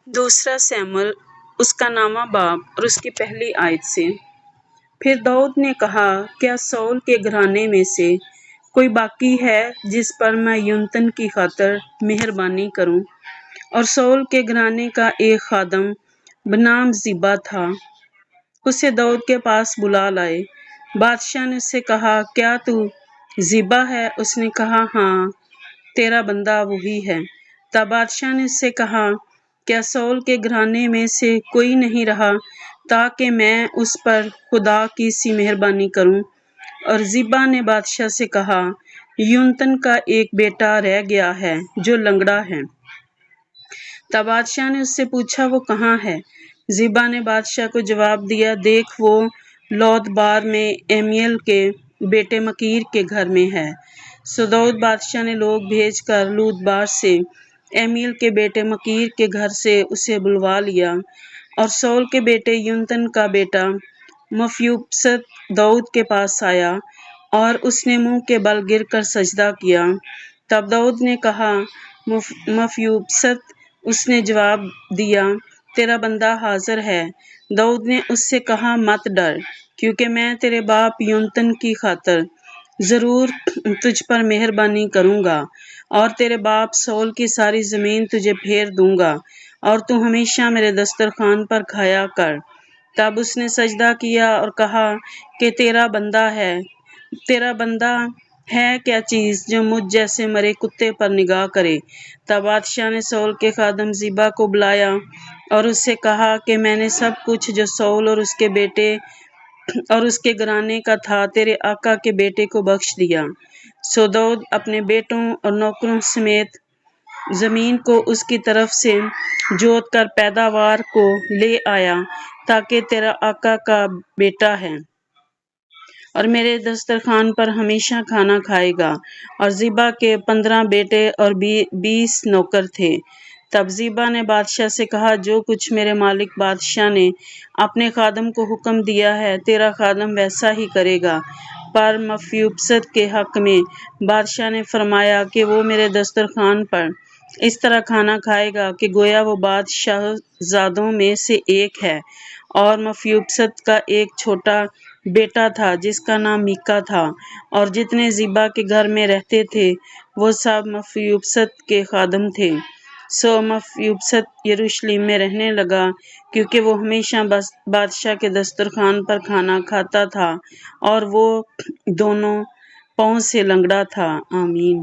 دوسرا سیموئیل اس کا نامہ باب اور اس کی پہلی آیت سے۔ پھر داؤد نے کہا، کیا ساؤل کے گھرانے میں سے کوئی باقی ہے جس پر میں یونتن کی خاطر مہربانی کروں؟ اور ساؤل کے گھرانے کا ایک خادم بنام زیبا تھا، اسے داؤد کے پاس بلا لائے۔ بادشاہ نے اس سے کہا، کیا تو زیبا ہے؟ اس نے کہا، ہاں، تیرا بندہ وہی ہے۔ تب بادشاہ نے اس سے کہا، کیا ساؤل کے گھرانے میں سے کوئی نہیں رہا تاکہ میں اس پر خدا کی سی مہربانی کروں؟ اور زیبا نے بادشاہ سے کہا، یونتن کا ایک بیٹا رہ گیا ہے جو لنگڑا ہے۔ تب بادشاہ نے اس سے پوچھا، وہ کہاں ہے؟ زیبا نے بادشاہ کو جواب دیا، دیکھ وہ لوت بار میں ایمیل کے بیٹے مکیر کے گھر میں ہے۔ سو داؤد بادشاہ نے لوگ بھیج کر لوت بار سے ایمیل کے بیٹے مکیر کے گھر سے اسے بلوا لیا۔ اور ساؤل کے بیٹے یونتن کا بیٹا مفیبوست داؤد کے پاس آیا اور اس نے منہ کے بل گر کر سجدہ کیا۔ تب داؤد نے کہا، مفیبوست؟ اس نے جواب دیا، تیرا بندہ حاضر ہے۔ داؤد نے اس سے کہا، مت ڈر، کیونکہ میں تیرے باپ یونتن کی خاطر ضرور تجھ پر مہربانی کروں گا، اور تیرے باپ ساؤل کی ساری زمین تجھے پھیر دوں گا، اور تو ہمیشہ میرے دسترخوان پر کھایا کر۔ تب اس نے سجدہ کیا اور کہا کہ تیرا بندہ ہے کیا چیز جو مجھ جیسے مرے کتے پر نگاہ کرے؟ تب بادشاہ نے ساؤل کے خادم زیبا کو بلایا اور اس سے کہا کہ میں نے سب کچھ جو ساؤل اور اس کے بیٹے اور اس کے گھرانے کا تھا تیرے آقا کے بیٹے کو بخش دیا۔ سو داؤد اپنے بیٹوں اور نوکروں سمیت زمین کو اس کی طرف سے جوت کر پیداوار کو لے آیا، تاکہ تیرا آقا کا بیٹا ہے اور میرے دسترخوان پر ہمیشہ کھانا کھائے گا۔ اور زیبا کے 15 بیٹے اور 20 نوکر تھے۔ تب زیبا نے بادشاہ سے کہا، جو کچھ میرے مالک بادشاہ نے اپنے خادم کو حکم دیا ہے تیرا خادم ویسا ہی کرے گا۔ پر مفیبوست کے حق میں بادشاہ نے فرمایا کہ وہ میرے دسترخوان پر اس طرح کھانا کھائے گا کہ گویا وہ بادشاہزادوں میں سے ایک ہے۔ اور مفیبوست کا ایک چھوٹا بیٹا تھا جس کا نام میکا تھا، اور جتنے زیبا کے گھر میں رہتے تھے وہ سب مفیبوست کے خادم تھے۔ سو مفیبوست یروشلم میں رہنے لگا، کیونکہ وہ ہمیشہ بادشاہ کے دسترخوان پر کھانا کھاتا تھا، اور وہ دونوں پاؤں سے لنگڑا تھا۔ آمین۔